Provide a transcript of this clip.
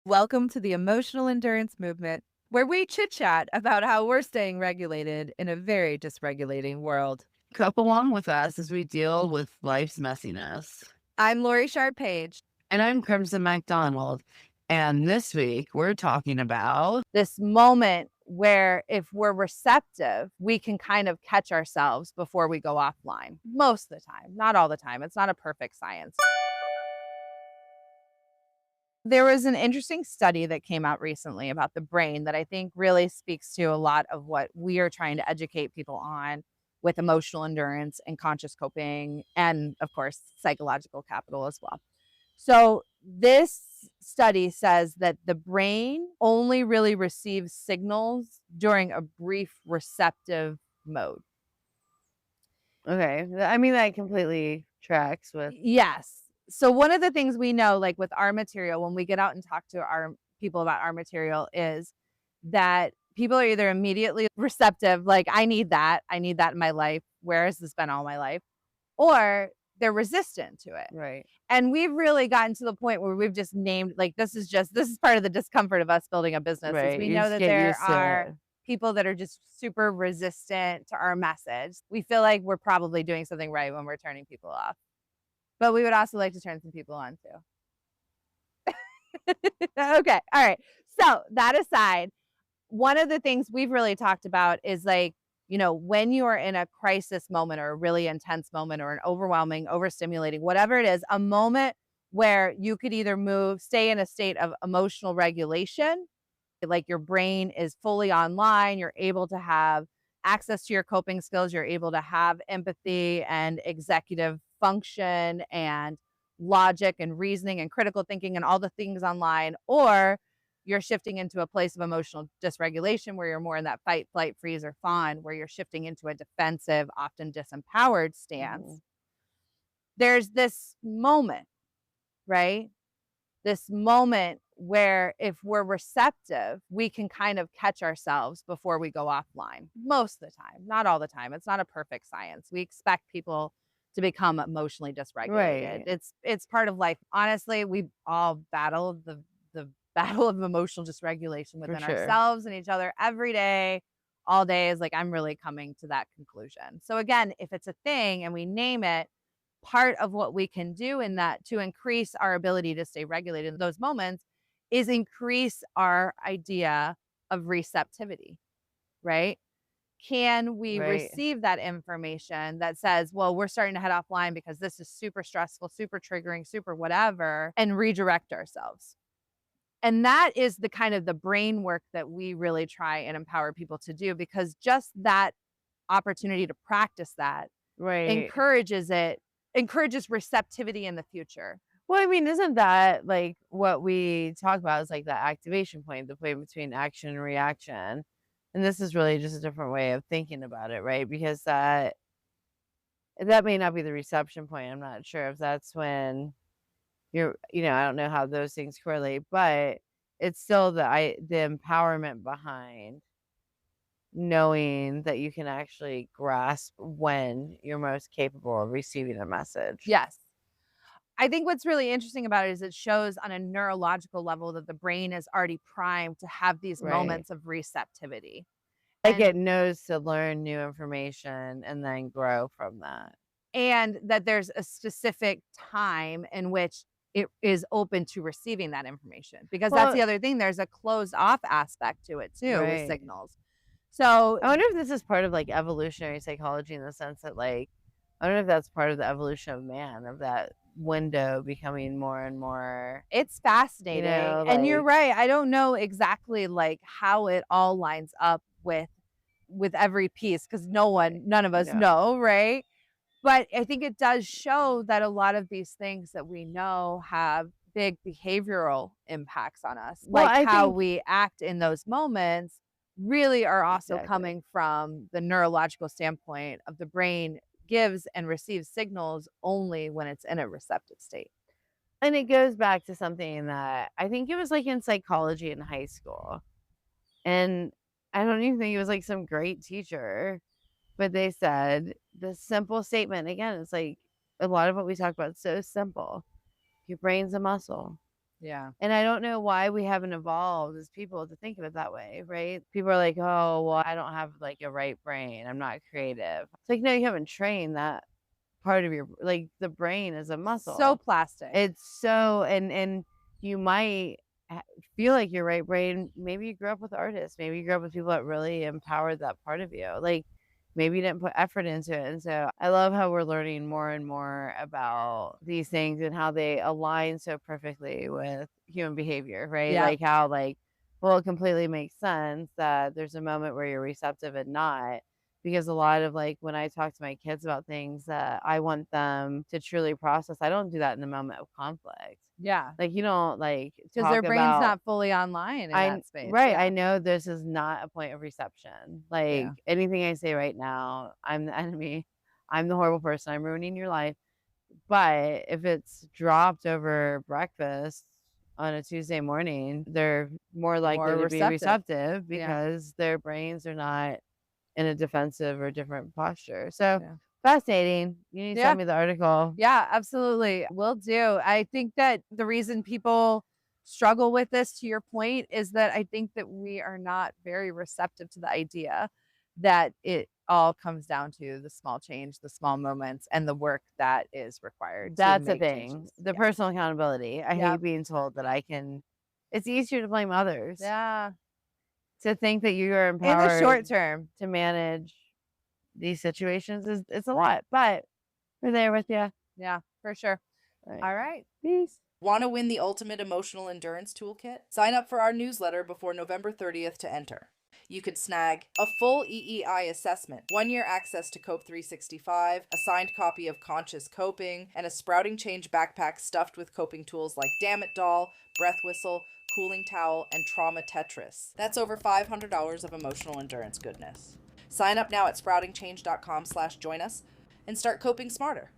Welcome to the Emotional Endurance Movement, where we chit chat about how we're staying regulated in a very dysregulating world. Come along with us as we deal with life's messiness. I'm Laurie Page. And I'm Crimson MacDonald. And this week we're talking about This moment where if we're receptive, we can kind of catch ourselves before we go offline. Most of the time, not all the time. It's not a perfect science. There was an interesting study that came out recently about the brain that I think really speaks to a lot of what we are trying to educate people on with emotional endurance and conscious coping, and of course, psychological capital as well. So, this study says that the brain only really receives signals during a brief receptive mode. okay. I mean, that completely tracks with Yes. So one of the things we know, like with our material, when we get out and talk to our people about our material, is that people are either immediately receptive, like, I need that. I need that in my life. Where has this been all my life? Or they're resistant to it. right. And we've really gotten to the point where we've just named, like, this is part of the discomfort of us building a business is Right. we You know just that get there used to are it. people that are just super resistant to our message. We feel like we're probably doing something right when we're turning people off. But we would also like to turn some people on too. Okay. All right. So that aside, one of the things we've really talked about is, like, when you are in a crisis moment or a really intense moment or an overwhelming, overstimulating, whatever it is, a moment where you could either stay in a state of emotional regulation, like your brain is fully online, you're able to have access to your coping skills, you're able to have empathy and executive function and logic and reasoning and critical thinking and all the things online, or you're shifting into a place of emotional dysregulation where you're more in that fight, flight, freeze, or fawn, where you're shifting into a defensive, often disempowered Mhm. stance. There's this moment, right? This moment where if we're receptive, we can kind of catch ourselves before we go offline. Most of the time, not all the time. It's not a perfect science. We expect people to become emotionally dysregulated. Right. It's part of life. Honestly, we all battle the battle of emotional dysregulation For within sure. ourselves and each other every day. All day is like I'm really coming to that conclusion. So again, if it's a thing and we name it, part of what we can do in that to increase our ability to stay regulated in those moments is increase our idea of receptivity, right? Can we Right. receive that information that says, well, we're starting to head offline because this is super stressful, super triggering, super whatever, and redirect ourselves? And that is the kind of the brain work that we really try and empower people to do, because just that opportunity to practice that Right. encourages receptivity in the future. Well, I mean, isn't that like what we talk about is like the activation point, the point between action and reaction. And this is really just a different way of thinking about it, right? Because that may not be the reception point. I'm not sure if that's when I don't know how those things correlate, but it's still the empowerment behind knowing that you can actually grasp when you're most capable of receiving a message. Yes. I think what's really interesting about it is it shows on a neurological level that the brain is already primed to have these Right. moments of receptivity. Like And it knows to learn new information and then grow from that. and that there's a specific time in which it is open to receiving that information, because that's Well, the other thing, there's a closed off aspect to it too with right. signals. So I wonder if this is part of like evolutionary psychology in the sense that like I don't know if that's part of the evolution of man, of that window becoming more and more, it's fascinating, and you're like right, I don't know exactly, like, how it all lines up with every piece, because none of us no. know, right? But I think it does show that a lot of these things that we know have big behavioral impacts on us, Well, like I how think we act in those moments really are also exactly. coming from the neurological standpoint of the brain gives and receives signals only when it's in a receptive state. And it goes back to something that I think it was like in psychology in high school. And I don't even think it was like some great teacher, but they said the simple statement again, it's like a lot of what we talk about is so simple. Your brain's a muscle. Yeah. And I don't know why we haven't evolved as people to think of it that way, right? People are like, "Oh, well, I don't have like a right brain. I'm not creative." It's like, no, you haven't trained that part of your like the brain is a So muscle. plastic. It's so and you might feel like your right brain. Maybe you grew up with artists. Maybe you grew up with people that really empowered that part of you. Like maybe you didn't put effort into it. And so I love how we're learning more and more about these things and how they align so perfectly with human behavior, right? Yeah. Like how like well, it completely makes sense that there's a moment where you're receptive and not because a lot of like when I talk to my kids about things that I want them to truly process, I don't do that in the moment of conflict. Yeah. Like you don't like Because their talk brain's about not fully online in that space. right, I Yeah. know this is not a point of reception. Yeah. Like anything I say right now, I'm the enemy. I'm the horrible person. I'm ruining your life. But if it's dropped over breakfast on a Tuesday morning, they're more likely More to be receptive. receptive Yeah. because their brains are not in a defensive or different posture. So Yeah. fascinating. You need to Yeah. send me the article. Yeah, absolutely. Will do. I think that the reason people struggle with this, to your point, is that I think that we are not very receptive to the idea that it all comes down to the small change, the small moments, and the work that is required to That's the make thing. changes. The Yeah. personal accountability. I hate Yep. being told that I can it's easier to blame others. Yeah. To think that you are In the short empowered term. to manage these situations is it's a lot, but we're there with you. Yeah, for sure. All right. All right. Peace. Want to win the ultimate emotional endurance toolkit? Sign up for our newsletter before November 30th to enter. You could snag a full EEI assessment, 1 year access to Cope 365, a signed copy of Conscious Coping, and a Sprouting Change backpack stuffed with coping tools like Damn It Doll, Breath Whistle, Cooling Towel, and Trauma Tetris. That's over $500 of emotional endurance goodness. Sign up now at sproutingchange.com/join us and start coping smarter.